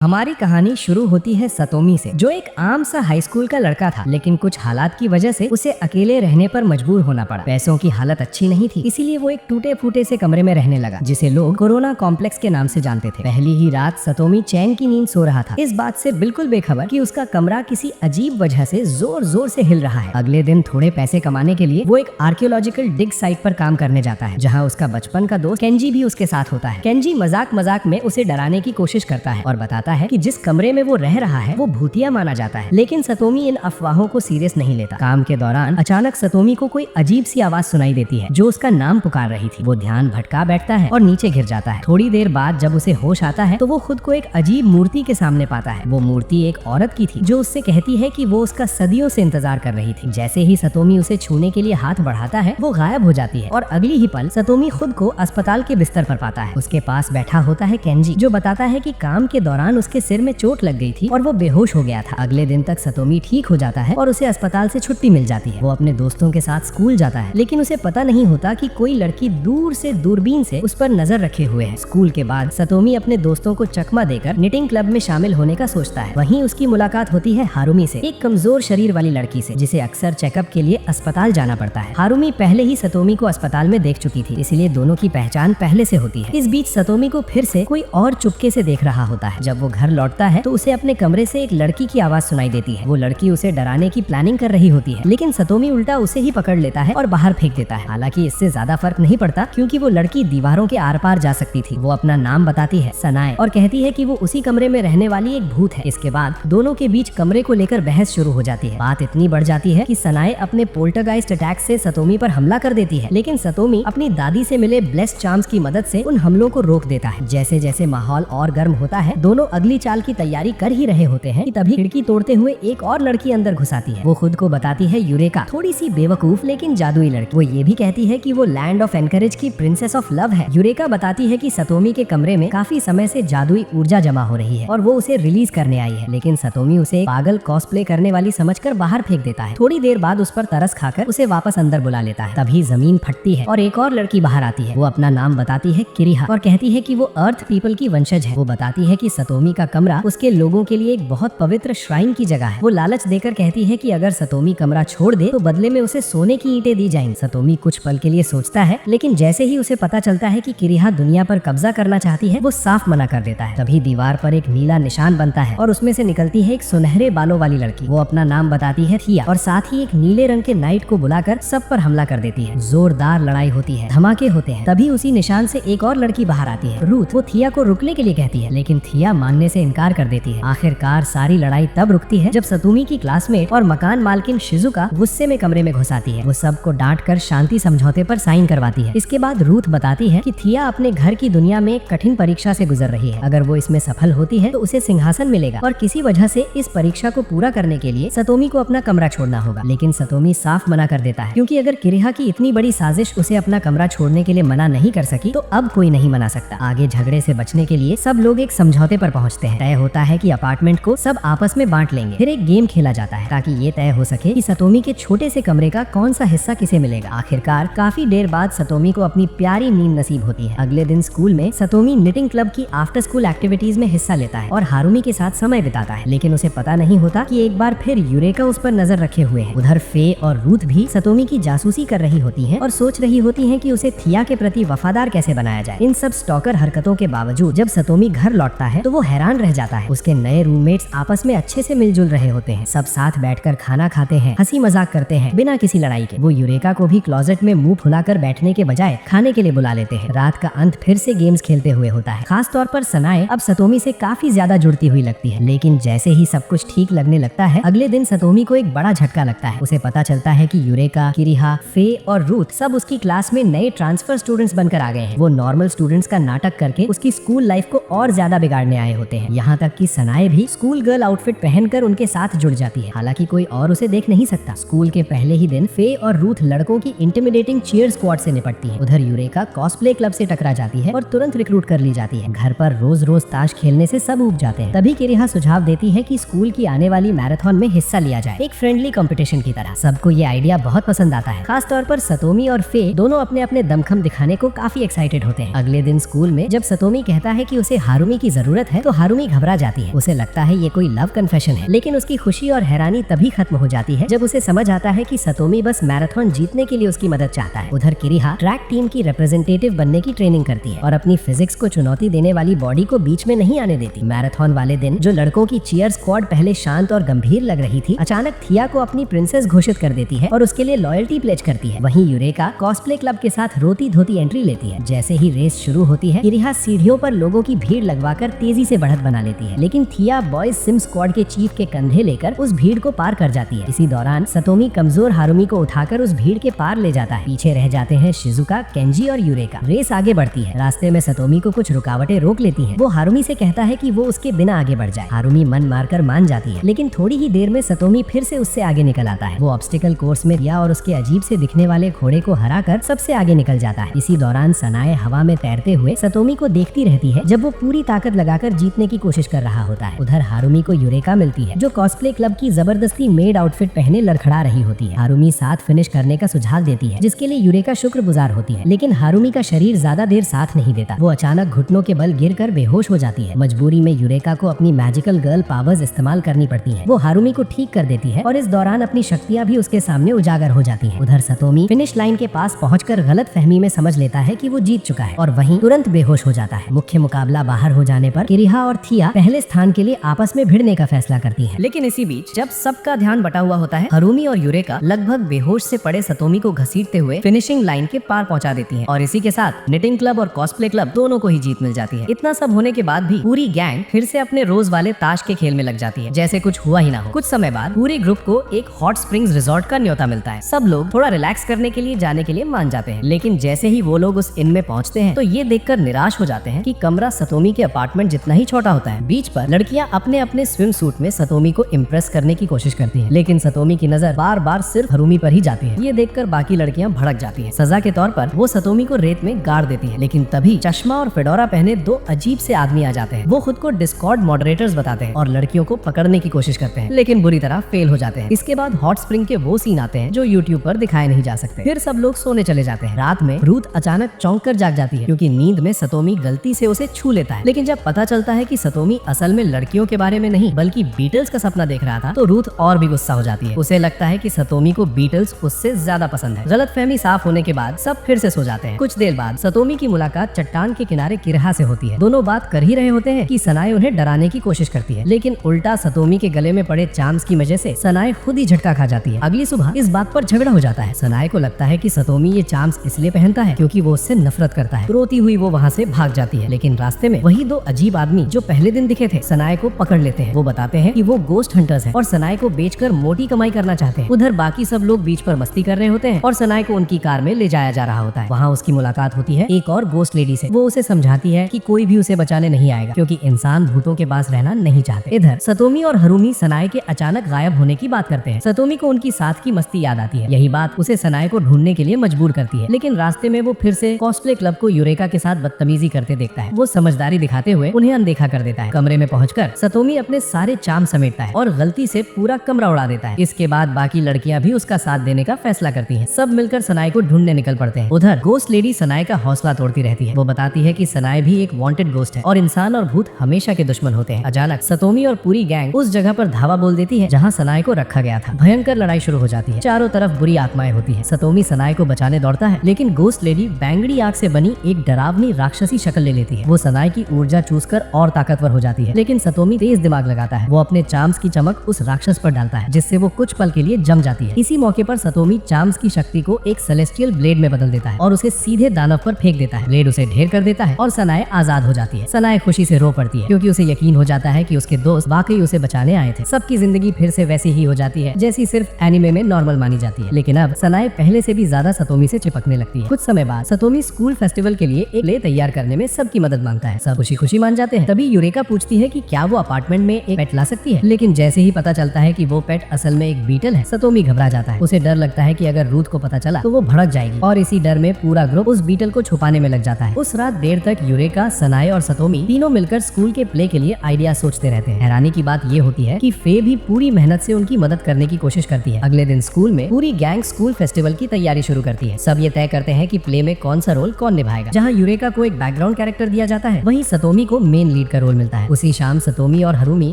हमारी कहानी शुरू होती है सतोमी से, जो एक आम सा हाई स्कूल का लड़का था, लेकिन कुछ हालात की वजह से उसे अकेले रहने पर मजबूर होना पड़ा। पैसों की हालत अच्छी नहीं थी, इसीलिए वो एक टूटे फूटे से कमरे में रहने लगा, जिसे लोग कोरोना कॉम्प्लेक्स के नाम से जानते थे। पहली ही रात सतोमी चैन की नींद सो रहा था, इस बात से बिल्कुल बेखबर कि उसका कमरा किसी अजीब वजह से जोर जोर से हिल रहा है। अगले दिन थोड़े पैसे कमाने के लिए वो एक आर्कियोलॉजिकल डिग साइट पर काम करने जाता है, जहाँ उसका बचपन का दोस्त केंजी भी उसके साथ होता है। केंजी मजाक मजाक में उसे डराने की कोशिश करता है और बताता है कि जिस कमरे में वो रह रहा है वो भूतिया माना जाता है, लेकिन सतोमी इन अफवाहों को सीरियस नहीं लेता। काम के दौरान अचानक सतोमी को कोई अजीब सी आवाज सुनाई देती है, जो उसका नाम पुकार रही थी। वो ध्यान भटका बैठता है और नीचे गिर जाता है। थोड़ी देर बाद जब उसे होश आता है तो वो खुद को एक अजीब मूर्ति के सामने पाता है। वो मूर्ति एक औरत की थी, जो उससे कहती है कि वो उसका सदियों से इंतजार कर रही थी। जैसे ही सतोमी उसे छूने के लिए हाथ बढ़ाता है, वो गायब हो जाती है और अगली ही पल सतोमी खुद को अस्पताल के बिस्तर पर पाता है। उसके पास बैठा होता है केंजी, जो बताता है कि काम के दौरान उसके सिर में चोट लग गई थी और वो बेहोश हो गया था। अगले दिन तक सतोमी ठीक हो जाता है और उसे अस्पताल से छुट्टी मिल जाती है। वो अपने दोस्तों के साथ स्कूल जाता है, लेकिन उसे पता नहीं होता कि कोई लड़की दूर से दूरबीन से उस पर नजर रखे हुए है। स्कूल के बाद सतोमी अपने दोस्तों को चकमा देकर निटिंग क्लब में शामिल होने का सोचता है। वहीं उसकी मुलाकात होती है हारुमी से, एक कमजोर शरीर वाली लड़की से, जिसे अक्सर चेकअप के लिए अस्पताल जाना पड़ता है। हारुमी पहले ही सतोमी को अस्पताल में देख चुकी थी, इसलिए दोनों की पहचान पहले से होती है। इस बीच सतोमी को फिर से कोई और चुपके से देख रहा होता है। जब वो घर लौटता है तो उसे अपने कमरे से एक लड़की की आवाज सुनाई देती है। वो लड़की उसे डराने की प्लानिंग कर रही होती है, लेकिन सतोमी उल्टा उसे ही पकड़ लेता है और बाहर फेंक देता है। हालांकि इससे ज्यादा फर्क नहीं पड़ता, क्योंकि वो लड़की दीवारों के आर पार जा सकती थी। वो अपना नाम बताती है, सनाए, और कहती है कि वो उसी कमरे में रहने वाली एक भूत है। इसके बाद दोनों के बीच कमरे को लेकर बहस शुरू हो जाती है। बात इतनी बढ़ जाती है कि सनाए अपने पोल्टरगाइस्ट अटैक से सतोमी पर हमला कर देती है, लेकिन सतोमी अपनी दादी से मिले ब्लेस्ड चार्म्स की मदद से उन हमलों को रोक देता है। जैसे जैसे माहौल और गर्म होता है, दोनों अगली चाल की तैयारी कर ही रहे होते हैं कि तभी खिड़की तोड़ते हुए एक और लड़की अंदर घुस आती है। वो खुद को बताती है यूरेका, थोड़ी सी बेवकूफ लेकिन जादुई लड़की। वो ये भी कहती है कि वो लैंड ऑफ एनकरेज की प्रिंसेस ऑफ लव है। यूरेका बताती है कि सतोमी के कमरे में काफी समय से जादुई ऊर्जा जमा हो रही है और वो उसे रिलीज करने आई है, लेकिन सतोमी उसे पागल कॉस्प्ले करने वाली समझकर बाहर फेंक देता है। थोड़ी देर बाद उस पर तरस खाकर उसे वापस अंदर बुला लेता है। तभी जमीन फटती है और एक और लड़की बाहर आती है। वो अपना नाम बताती है किरिहा और कहती है कि वो अर्थ पीपल की वंशज है। वो बताती है कि सतोमी का कमरा उसके लोगों के लिए एक बहुत पवित्र श्राइन की जगह है। वो लालच देकर कहती है कि अगर सतोमी कमरा छोड़ दे तो बदले में उसे सोने की ईंटें दी जाएंगी। सतोमी कुछ पल के लिए सोचता है, लेकिन जैसे ही उसे पता चलता है कि किरिहा दुनिया पर कब्जा करना चाहती है, वो साफ मना कर देता है। तभी दीवार पर एक नीला निशान बनता है और उसमें से निकलती है एक सुनहरे बालों वाली लड़की। वो अपना नाम बताती है थिया और साथ ही एक नीले रंग के नाइट को बुलाकर सब पर हमला कर देती है। जोरदार लड़ाई होती है, धमाके होते हैं। तभी उसी निशान से एक और लड़की बाहर आती है, रूथ। वो थिया को रुकने के लिए कहती है, लेकिन थिया मानने से इनकार कर देती है। आखिरकार सारी लड़ाई तब रुकती है जब सतोमी की क्लासमेट और मकान मालकिन शिजुका गुस्से में कमरे में घुस आती है। वो सबको डांट कर शांति समझौते पर साइन करवाती है। इसके बाद रूथ बताती है कि थिया अपने घर की दुनिया में एक कठिन परीक्षा से गुजर रही है। अगर वो इसमें सफल होती है तो उसे सिंहासन मिलेगा और किसी वजह से इस परीक्षा को पूरा करने के लिए सतोमी को अपना कमरा छोड़ना होगा। लेकिन सतोमी साफ मना कर देता है, क्योंकि अगर किरिहा की इतनी बड़ी साजिश उसे अपना कमरा छोड़ने के लिए मना नहीं कर सकी तो अब कोई नहीं मना सकता। आगे झगड़े से बचने के लिए सब लोग एक समझौते पर पहुंचते हैं। तय होता है कि अपार्टमेंट को सब आपस में बांट लेंगे। फिर एक गेम खेला जाता है ताकि ये तय हो सके कि सतोमी के छोटे से कमरे का कौन सा हिस्सा किसे मिलेगा। आखिरकार काफी देर बाद सतोमी को अपनी प्यारी नींद नसीब होती है। अगले दिन स्कूल में सतोमी निटिंग क्लब की आफ्टर स्कूल एक्टिविटीज में हिस्सा लेता है और हारुमी के साथ समय बिताता है, लेकिन उसे पता नहीं होता कि एक बार फिर यूरेका उस पर नजर रखे हुए है। उधर फे और रूथ भी सतोमी की जासूसी कर रही होती हैं और सोच रही होती हैं कि उसे थिया के प्रति वफादार कैसे बनाया जाए। इन सब स्टॉकर हरकतों के बावजूद जब सतोमी घर लौटता है तो वो हैरान रह जाता है। उसके नए रूममेट्स आपस में अच्छे से मिलजुल रहे होते हैं। सब साथ बैठकर खाना खाते हैं, हंसी मजाक करते हैं बिना किसी लड़ाई के। वो यूरेका को भी क्लोजेट में मुंह फुलाकर बैठने के बजाय खाने के लिए बुला लेते हैं। रात का अंत फिर से गेम्स खेलते हुए होता है। खास तौर पर सनाए अब सतोमी से काफी ज्यादा जुड़ती हुई लगती है, लेकिन जैसे ही सब कुछ ठीक लगने लगता है, अगले दिन सतोमी को एक बड़ा झटका लगता है। उसे पता चलता है कि यूरेका, किरिहा, फे और रूथ सब उसकी क्लास में नए ट्रांसफर स्टूडेंट्स बनकर आ गए हैं। वो नॉर्मल स्टूडेंट्स का नाटक करके उसकी स्कूल लाइफ को और ज्यादा बिगाड़ने आए होते हैं। यहाँ तक कि सनाए भी स्कूल गर्ल आउटफिट पहनकर उनके साथ जुड़ जाती है। हालांकि कोई और उसे देख नहीं सकता। स्कूल के पहले ही दिन फे और रूथ लड़कों की इंटिमिडेटिंग चीयर स्क्वाड से निपटती है। उधर यूरेका कॉस्प्ले क्लब से टकरा जाती है और तुरंत रिक्रूट कर ली जाती है। घर पर रोज रोज ताश खेलने से सब ऊब जाते हैं। तभी किरिहा सुझाव देती है कि स्कूल की आने वाली मैराथन में हिस्सा लिया जाए, एक फ्रेंडली कंपटीशन की तरह। सबको ये आइडिया बहुत पसंद आता है। खास तौर पर सतोमी और फे दोनों अपने अपने दमखम दिखाने को काफी एक्साइटेड होते हैं। अगले दिन स्कूल में जब सतोमी कहता है कि उसे हारुमी की जरूरत है तो हारुमी घबरा जाती है। उसे लगता है ये कोई लव कन्फेशन है, लेकिन उसकी खुशी और हैरानी तभी खत्म हो जाती है जब उसे समझ आता है कि सतोमी बस मैराथन जीतने के लिए उसकी मदद चाहता है। उधर किरिहा ट्रैक टीम की रिप्रेजेंटेटिव बनने की ट्रेनिंग करती है और अपनी फिजिक्स को चुनौती देने वाली बॉडी को बीच में नहीं आने देती। मैराथन वाले दिन जो लड़कों की चीयर स्क्वाड पहले शांत और गंभीर लग रही थी, अचानक थिया को अपनी प्रिंसेस घोषित कर देती है और उसके लिए लॉयल्टी प्लेज करती है। वहीं यूरेका कॉस्प्ले क्लब के साथ रोती धोती एंट्री लेती है। जैसे ही रेस शुरू होती है, किरिहा सीढ़ियों पर लोगों की भीड़ लगवाकर तेजी से बढ़त बना लेती है, लेकिन थिया बॉयज सिम स्क्वाड के चीफ के कंधे लेकर उस भीड़ को पार कर जाती है। इसी दौरान सतोमी कमजोर हारुमी को उठाकर उस भीड़ के पार ले जाता है। पीछे रह जाते हैं शिजुका, केंजी और यूरेका। रेस आगे बढ़ती है। रास्ते में सतोमी को कुछ रुकावटें रोक लेती हैं। वो हारुमी से कहता है कि वो उसके बिना आगे बढ़ जाए। हारुमी मन मारकर मान जाती है, लेकिन थोड़ी ही देर में सतोमी फिर से उससे आगे निकल आता है। वो ऑब्स्टिकल कोर्स में रिया और उसके अजीब से दिखने वाले घोड़े को हराकर सबसे आगे निकल जाता है। इसी दौरान सनाए हवा में तैरते हुए सतोमी को देखती रहती है जब वो पूरी ताकत लगाकर जीतने की कोशिश कर रहा होता है। उधर हारुमी को यूरेका मिलती है जो कॉस्प्ले क्लब की जबरदस्ती मेड आउटफिट पहने लड़खड़ा रही होती है। हारुमी साथ फिनिश करने का सुझाव देती है, जिसके लिए यूरेका शुक्रगुजार होती है, लेकिन हारुमी का शरीर ज्यादा देर साथ नहीं देता। वो अचानक घुटनों के बल गिरकर बेहोश हो जाती है। मजबूरी में यूरेका को अपनी मैजिकल गर्ल पावर्स इस्तेमाल करनी पड़ती है। वो हारुमी को ठीक कर देती है और इस दौरान अपनी शक्तियां भी उसके सामने उजागर हो जाती हैं। उधर सतोमी फिनिश लाइन के पास पहुंचकर गलत फहमी में समझ लेता है कि वो जीत चुका है और वहीं तुरंत बेहोश हो जाता है। मुख्य मुकाबला बाहर हो जाने पर किरिहा और थिया पहले स्थान के लिए आपस में भिड़ने का फैसला करती है। लेकिन इसी बीच जब सबका ध्यान बटा हुआ होता है, हारुमी और यूरेका लगभग बेहोश से पड़े सतोमी को घसीटते हुए फिनिशिंग लाइन के पार पहुंचा देती हैं और इसी के साथ निटिंग क्लब और कॉस्प्ले क्लब दोनों को ही जीत मिल जाती है। इतना सब होने के बाद भी पूरी गैंग फिर से अपने रोज वाले ताश के खेल में लग जाती है, जैसे कुछ हुआ ही ना हो। कुछ समय बाद पूरे ग्रुप को एक हॉट स्प्रिंग्स रिजॉर्ट का न्योता मिलता है। सब लोग थोड़ा रिलैक्स करने के लिए जाने के लिए मान जाते हैं, लेकिन जैसे ही वो लोग उस इन में पहुंचते हैं तो ये देखकर निराश हो जाते हैं कि कमरा सतोमी के अपार्टमेंट जितना ही छोटा होता है। बीच पर लड़कियां अपने अपने स्विम सूट में सतोमी को इम्प्रेस करने की कोशिश करती हैं, लेकिन सतोमी की नजर बार बार सिर्फ हारुमी पर ही जाती है। ये देखकर बाकी लड़कियां भड़क जाती हैं। सजा के तौर पर वो सतोमी को रेत में गाड़ देती है, लेकिन तभी चश्मा और फेडोरा पहने दो अजीब से आदमी आ जाते हैं। वो खुद को डिस्कॉर्ड मॉडरेटर्स बताते हैं और लड़कियों को पकड़ने की कोशिश करते हैं, लेकिन बुरी तरह फेल हो जाते हैं। इसके बाद हॉट स्प्रिंग के वो सीन आते हैं जो यूट्यूब पर दिखाए नहीं जा सकते। फिर सब लोग सोने चले जाते हैं। रात में रूथ अचानक चौंक कर जाग जाती है क्योंकि नींद में सतोमी गलती से उसे छू लेता है, लेकिन जब पता चलता है कि सतोमी असल में लड़कियों के बारे में नहीं बल्कि बीटल्स का सपना देख रहा था तो रूथ और भी गुस्सा हो जाती है। उसे लगता है कि सतोमी को बीटल्स उससे ज्यादा पसंद है। गलतफहमी साफ होने के बाद सब फिर से सो जाते हैं। कुछ देर बाद सतोमी की मुलाकात चट्टान के किनारे किरिहा से होती है। दोनों बात कर ही रहे होते हैं कि सनाए उन्हें डराने की कोशिश करती है, लेकिन उल्टा सतोमी के गले में पड़े चार्म्स की वजह से सनाए खुद ही झटका खा जाती है। अगली सुबह इस बात पर झगड़ा हो जाता है। सनाए को लगता है कि सतोमी ये चार्म्स इसलिए पहनता है क्योंकि वो उससे नफरत करता है। रोती हुई वो वहाँ से भाग जाती है, लेकिन रास्ते में वही दो अजीब आदमी जो पहले दिन दिखे थे सनाए को पकड़ लेते हैं। वो बताते हैं कि वो गोस्ट हंटर्स हैं और सनाए को बेचकर मोटी कमाई करना चाहते हैं। उधर बाकी सब लोग बीच पर मस्ती कर रहे होते हैं और सनाए को उनकी कार में ले जाया जा रहा होता है। वहाँ उसकी मुलाकात होती है एक और गोस्ट लेडी से। वो उसे समझाती है कि कोई भी उसे बचाने नहीं आएगा क्योंकि इंसान भूतों के पास रहना नहीं चाहते। इधर सतोमी और हारुमी सनाए के अचानक गायब होने की बात करते हैं। सतोमी को उनकी साथ की मस्ती याद आती है। यही बात उसे सनाए को ढूंढने के लिए मजबूर करती है, लेकिन रास्ते में वो फिर से कॉस्प्ले क्लब को यूरेका के साथ बदतमीजी करते देखता है। वो समझदारी दिखाते हुए उन्हें अनदेखा कर देता है। कमरे में पहुंचकर सतोमी अपने सारे चार्म समेटता है और गलती से पूरा कमरा उड़ा देता है। इसके बाद बाकी लड़कियां भी उसका साथ देने का फैसला करती हैं। सब मिलकर सनाए को ढूंढने निकल पड़ते हैं। उधर गोस्ट लेडी सनाए का हौसला तोड़ती रहती है। वो बताती है कि सनाए भी एक वांटेड गोस्ट है और इंसान और भूत हमेशा के दुश्मन होते हैं। अचानक सतोमी और पूरी गैंग उस जगह पर धावा बोल देती है जहाँ सनाए को रखा गया था। भयंकर लड़ाई शुरू हो जाती है। चारों तरफ बुरी आत्माएं होती है। सतोमी सनाए को बचाने दौड़ता है, लेकिन गोस्ट लेडी बैंगड़ी आग से बनी एक डरावनी राक्षसी शक्ल ले लेती है। वो सनाए की ऊर्जा चूसकर और ताकतवर हो जाती है, लेकिन सतोमी तेज दिमाग लगाता है। वो अपने चार्म्स की चमक उस राक्षस पर डालता है, जिससे वो कुछ पल के लिए जम जाती है। इसी मौके पर सतोमी चार्म्स की शक्ति को एक सेलेस्टियल ब्लेड में बदल देता है और उसे सीधे दानव पर फेंक देता है। ब्लेड उसे ढेर कर देता है और सनाए आजाद हो जाती है। सनाए खुशी से रो पड़ती है क्योंकि उसे यकीन हो जाता है कि उसके दोस्त वाकई उसे बचाने आए थे। सबकी जिंदगी फिर से वैसी ही हो जाती है जैसी सिर्फ एनिमे में नॉर्मल मानी जाती है, लेकिन अब सनाए पहले से भी ज्यादा सतोमी से चिपकने लगती है। कुछ समय बाद सतोमी स्कूल फेस्टिवल के लिए एक प्ले तैयार करने में सबकी मदद मांगता है। सब खुशी खुशी मान जाते हैं। तभी यूरेका पूछती है कि क्या वो अपार्टमेंट में एक पेट ला सकती है, लेकिन जैसे ही पता चलता है कि वो पेट असल में एक बीटल है, सतोमी घबरा जाता है। उसे डर लगता है कि अगर रूथ को पता चला तो वो भड़क जाएगी और इसी डर में पूरा ग्रुप उस बीटल को छुपाने में लग जाता है। उस रात देर तक यूरेका, सनाए और सतोमी तीनों मिलकर स्कूल के प्ले के लिए आइडिया सोचते रहते हैं। हैरानी की बात ये होती है कि फे भी पूरी मेहनत से उनकी मदद करने की कोशिश करती है। अगले दिन स्कूल में पूरी गैंग स्कूल फेस्टिवल की तैयारी शुरू करती है। सब ये तय करते हैं कि प्ले में कौन सा रोल कौन निभाएगा। जहाँ यूरेका को एक बैकग्राउंड कैरेक्टर दिया जाता है, वहीं सतोमी को मेन लीड का रोल मिलता है। उसी शाम सतोमी और हरुमी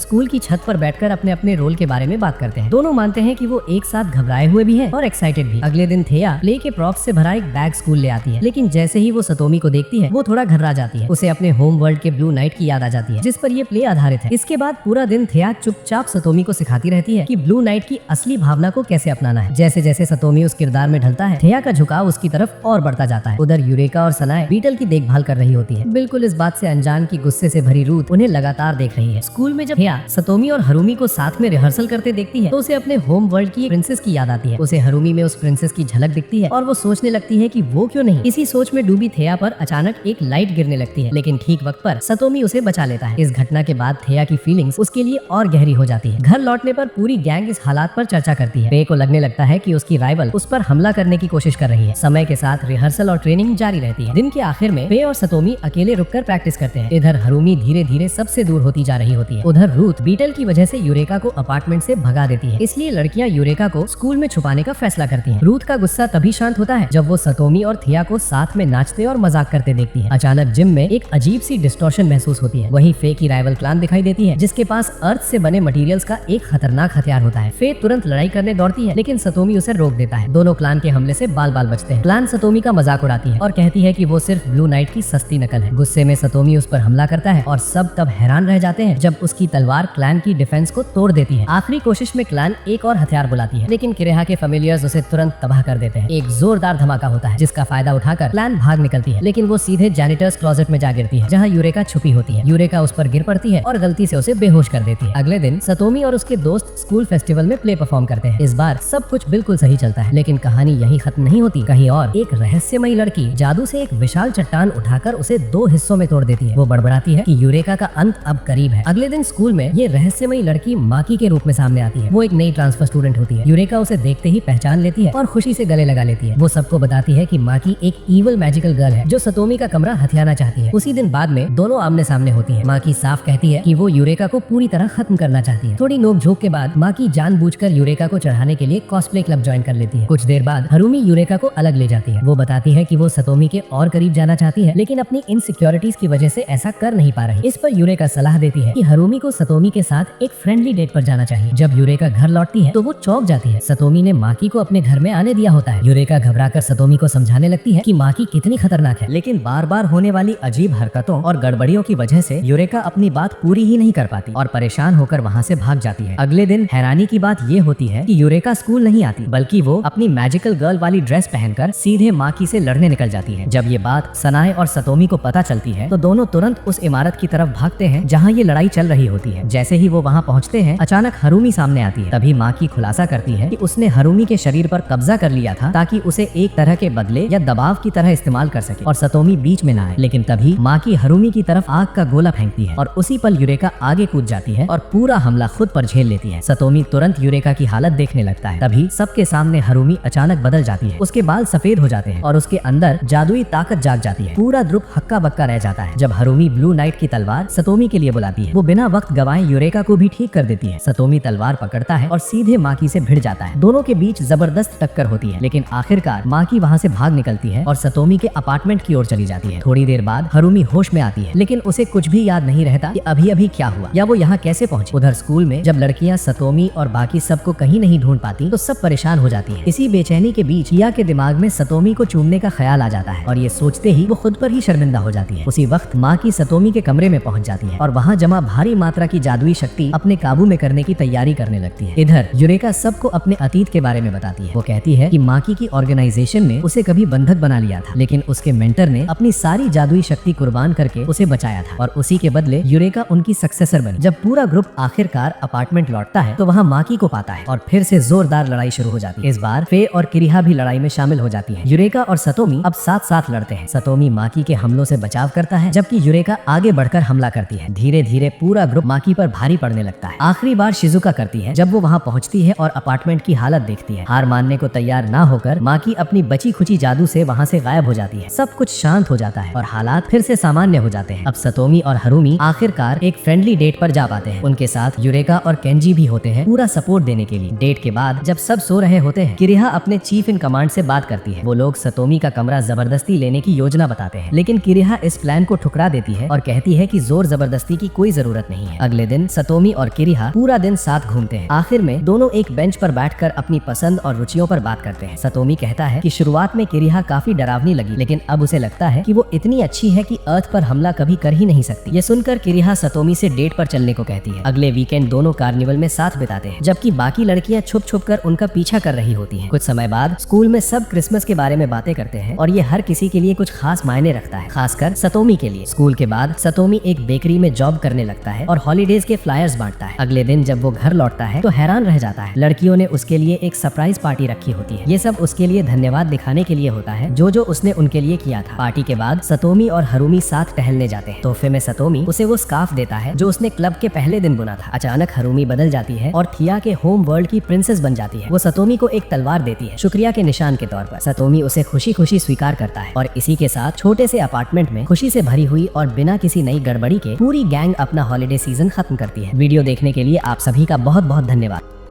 स्कूल की छत पर बैठकर अपने अपने रोल के बारे में बात करते हैं। दोनों मानते हैं कि वो एक साथ घबराए हुए भी हैं और एक्साइटेड भी। अगले दिन थेया प्ले के प्रॉप्स से भरा एक बैग स्कूल ले आती है, लेकिन जैसे ही वो सतोमी को देखती है वो थोड़ा घबरा जाती है। उसे अपने होम वर्ल्ड के ब्लू नाइट की याद आ जाती है, जिस पर ये प्ले आधारित है। इसके बाद पूरा दिन थेया चुपचाप सतोमी को सिखाती रहती है कि ब्लू नाइट की असली भावना को कैसे अपनाना है। जैसे जैसे सतोमी उस किरदार में ढलता है, थेया का झुकाव उसकी तरफ और बढ़ता जाता है। उधर यूरेका और सनाए बीटल की देखभाल कर रही होती है, बिल्कुल इस बात से अनजान की गुस्से से भरी रूथ उन्हें लगातार देख रही है। स्कूल में जब थेया सतोमी और हरुमी को साथ में रिहर्सल करते देखती है तो उसे अपने होम वर्ल्ड की प्रिंसेस की याद आती है। उसे हरुमी में उस प्रिंसेस की झलक दिखती है और वो सोचने लगती है कि वो क्यों नहीं। इसी सोच में डूबी थेया पर अचानक एक लाइट गिरने लगती है, लेकिन ठीक वक्त पर सतोमी उसे बचा लेता है। इस घटना के बाद थेया की फीलिंग्स उसके लिए और गहरी हो जाती है। घर लौटने पर पूरी गैंग इस हालात पर चर्चा करती है। फे को लगने लगता है कि उसकी राइवल उस पर हमला करने की कोशिश कर रही है। समय के साथ रिहर्सल और ट्रेनिंग जारी रहती है। दिन के आखिर में फे और सतोमी अकेले रुककर प्रैक्टिस करते हैं। इधर हरुमी धीरे धीरे सबसे दूर होती जा रही होती है। उधर रूथ बीटल की वजह से यूरेका को अपार्टमेंट से भगा देती है, इसलिए लड़कियां यूरेका को स्कूल में छुपाने का फैसला करती हैं। रूथ का गुस्सा तभी शांत होता है जब वो सतोमी और थिया को साथ में नाचते और मजाक करते देखती है। अचानक जिम में एक अजीब सी डिस्टॉर्शन महसूस होती है। वहीं फे की राइवल क्लान दिखाई देती है, जिसके पास अर्थ से बने मटेरियल्स का एक खतरनाक हथियार होता है। फे तुरंत लड़ाई करने दौड़ती है, लेकिन सतोमी उसे रोक देता है। दोनों क्लान के हमले से बाल बाल बचते हैं। क्लान सतोमी का मजाक उड़ाती है और कहती है कि वो सिर्फ ब्लू नाइट की सस्ती नकल है। गुस्से में सतोमी उस पर हमला करता है और सब तब हैरान रह जाते हैं जब उसकी तलवार क्लान की डिफेंस को तोड़ देती है। आखिरी कोशिश में क्लान एक और हथियार बुलाती है, लेकिन किरेहा के फेमिलियर्स उसे तुरंत तबाह कर देते हैं। एक जोरदार धमाका होता है, जिसका फायदा उठाकर क्लान भाग निकलती है, लेकिन वो सीधे जैनिटर्स क्लोजेट में जा गिरती है, जहाँ यूरेका छुपी होती है। यूरेका उस पर गिर पड़ती है और गलती से उसे बेहोश कर देती है। अगले दिन सतोमी और उसके दोस्त स्कूल फेस्टिवल में प्ले परफॉर्म करते हैं। इस बार सब कुछ बिल्कुल सही चलता है, लेकिन कहानी यहीं खत्म नहीं होती। कहीं और एक रहस्यमयी लड़की जादू से एक विशाल चट्टान उठाकर उसे 2 हिस्सों में तोड़ देती है। वो बड़बड़ाती है कि यूरेका का अंत अब करीब है। अगले दिन स्कूल में ये रहस्यमयी लड़की माकी के रूप में सामने आती है। वो एक नई ट्रांसफर स्टूडेंट होती है। यूरेका उसे देखते ही पहचान लेती है और खुशी से गले लगा लेती है। वो सबको बताती है कि माकी एक ईवल मैजिकल गर्ल है जो सतोमी का कमरा हथियाना चाहती है। उसी दिन बाद में दोनों आमने सामने होती है। माकी साफ कहती है कि वो यूरेका को पूरी तरह खत्म करना चाहती है। थोड़ी नोकझोंक के बाद माकी जानबूझकर यूरेका को चढ़ाने के लिए कॉस्प्ले क्लब ज्वाइन कर लेती है। कुछ देर बाद हरुमी यूरेका को अलग ले जाती है। वो बताती है कि वो सतोमी के और करीब जाना चाहती है, लेकिन अपनी इनसिक्योरिटीज की वजह से ऐसा कर नहीं पा रही। इस पर यूरेका सलाह देती है कि हरुमी को सतोमी के साथ एक फ्रेंडली डेट पर जाना चाहिए। जब यूरेका घर लौटती है तो वो चौंक जाती है। सतोमी ने माकी को अपने घर में आने दिया होता है। यूरेका घबराकर सतोमी को समझाने लगती है कि माकी कितनी खतरनाक है, लेकिन बार बार होने वाली अजीब हरकतों और गड़बड़ियों की वजह से यूरेका अपनी बात पूरी ही नहीं कर पाती और परेशान होकर वहाँ से भाग जाती है। अगले दिन हैरानी की बात ये होती है कि यूरेका स्कूल नहीं आती, बल्कि वो अपनी मैजिकल गर्ल वाली ड्रेस पहनकर सीधे माकी से लड़ने निकल जाती है। जब ये बात सनाए और सतोमी को पता चलती है तो दोनों तुरंत उस इमारत की तरफ भागते हैं जहाँ ये लड़ाई चल रही होती है। जैसे ही वो वहाँ पहुँचते हैं, अचानक हरुमी सामने आती है। तभी माकी खुलासा करती है कि उसने हरुमी के शरीर पर कब्जा कर लिया था ताकि उसे एक तरह के बदले या दबाव की तरह इस्तेमाल कर सके और सतोमी बीच में न आए। लेकिन तभी माकी हरुमी की तरफ आग का गोला फेंकती है और उसी पल यूरेका आगे कूद जाती है और पूरा हमला खुद पर झेल लेती है। सतोमी तुरंत यूरेका की हालत देखने लगता है। तभी सबके सामने हरुमी अचानक बदल जाती है। उसके बाल सफेद हो जाते हैं और उसके अंदर जादुई ताकत जाग जाती है। पूरा ग्रुप हक्का बक्का रह जाता है जब हरुमी ब्लू नाइट की तलवार सतोमी के लिए बुलाती है। वो बिना वक्त गवाए यूरेका को भी ठीक कर देती है। सतोमी तलवार पकड़ता है और सीधे माकी से भिड़ जाता है। दोनों के बीच जबरदस्त टक्कर होती है, लेकिन आखिरकार माकी वहाँ से भाग निकलती है और सतोमी के अपार्टमेंट की ओर चली जाती है। थोड़ी देर बाद हरुमी होश में आती है, लेकिन उसे कुछ भी याद नहीं रहता कि अभी अभी क्या हुआ या वो यहाँ कैसे पहुंची। उधर स्कूल में जब लड़कियां सतोमी और बाकी सबको कहीं नहीं ढूंढ पाती तो सब परेशान हो जाती है। इसी बेचैनी के बीच किया के दिमाग में सतोमी को चूमने का ख्याल आ जाता है और ये सोचते ही वो खुद पर ही शर्मिंदा हो जाती है। उसी वक्त माँ की सतोमी के कमरे में पहुंच जाती है और वहाँ जमा भारी मात्रा की जादुई शक्ति अपने काबू में करने की तैयारी करने लगती है। इधर यूरेका सबको अपने अतीत के बारे में बताती है। वो कहती है कि माकी की ऑर्गेनाइजेशन ने उसे कभी बंधक बना लिया था, लेकिन उसके मेंटर ने अपनी सारी जादुई शक्ति कुर्बान करके उसे बचाया था और उसी के बदले यूरेका उनकी सक्सेसर बनी। जब पूरा ग्रुप आखिरकार अपार्टमेंट लौटता है तो वहाँ माकी को पाता है और फिर से जोरदार लड़ाई शुरू हो जाती है। इस बार फे और किरिहा भी लड़ाई में शामिल हो जाती है। यूरेका और सतोमी अब साथ साथ लड़ते हैं। सतोमी माकी के हमलों से बचाव करता है, जबकि यूरेका आगे बढ़कर हमला करती है। धीरे धीरे पूरा ग्रुप माकी पर भारी पड़ने लगता है। आखिरी बार शिजुका करती है जब वो वहाँ पहुँचती है और अपार्टमेंट की हालत देखती है। हार मानने को तैयार ना होकर माकी अपनी बची खुची जादू से वहाँ से गायब हो जाती है। सब कुछ शांत हो जाता है और हालात फिर से सामान्य हो जाते हैं। अब सतोमी और हरुमी आखिरकार एक फ्रेंडली डेट पर जा पाते हैं। उनके साथ यूरेका और केंजी भी होते हैं पूरा सपोर्ट देने के लिए। डेट के बाद जब सब सो रहे होते हैं, किरिहा अपने चीफ इन कमांड से बात करती है। वो लोग सतोमी का कमरा जबरदस्ती लेने की योजना बताते हैं, लेकिन किरिहा इस प्लान को ठुकरा देती है और कहती कहती है कि जोर जबरदस्ती की कोई जरूरत नहीं है। अगले दिन सतोमी और किरिहा पूरा दिन साथ घूमते हैं। आखिर में दोनों एक बेंच पर बैठकर अपनी पसंद और रुचियों पर बात करते हैं। सतोमी कहता है कि शुरुआत में किरिहा काफी डरावनी लगी, लेकिन अब उसे लगता है कि वो इतनी अच्छी है कि अर्थ पर हमला कभी कर ही नहीं सकती। ये सुनकर किरिहा सतोमी से डेट पर चलने को कहती है। अगले वीकेंड दोनों कार्निवल में साथ बिताते हैं, जबकि बाकी लड़कियां छुप छुप कर उनका पीछा कर रही होती हैं। कुछ समय बाद स्कूल में सब क्रिसमस के बारे में बातें करते हैं और ये हर किसी के लिए कुछ खास मायने रखता है, खासकर सतोमी के लिए। स्कूल के बाद सतोमी एक बेकरी में जॉब करने लगता है और हॉलीडेज के फ्लायर्स बांटता है। अगले दिन जब वो घर लौटता है तो हैरान रह जाता है। लड़कियों ने उसके लिए एक सरप्राइज पार्टी रखी होती है। ये सब उसके लिए धन्यवाद दिखाने के लिए होता है जो उसने उनके लिए किया था। पार्टी के बाद सतोमी और हरुमी साथ टहलने जाते हैं। तोहफे में सतोमी उसे वो स्कार्फ देता है जो उसने क्लब के पहले दिन बुना था। अचानक हरुमी बदल जाती है और थिया के होम वर्ल्ड की प्रिंसेस बन जाती है। वो सतोमी को एक तलवार देती है शुक्रिया के निशान के तौर पर। सतोमी उसे खुशी खुशी स्वीकार करता है और इसी के साथ छोटे से अपार्टमेंट में खुशी से भरी हुई और बिना किसी नई गड़बड़ी के पूरी गैंग अपना हॉलिडे सीजन खत्म करती है। वीडियो देखने के लिए आप सभी का बहुत बहुत धन्यवाद।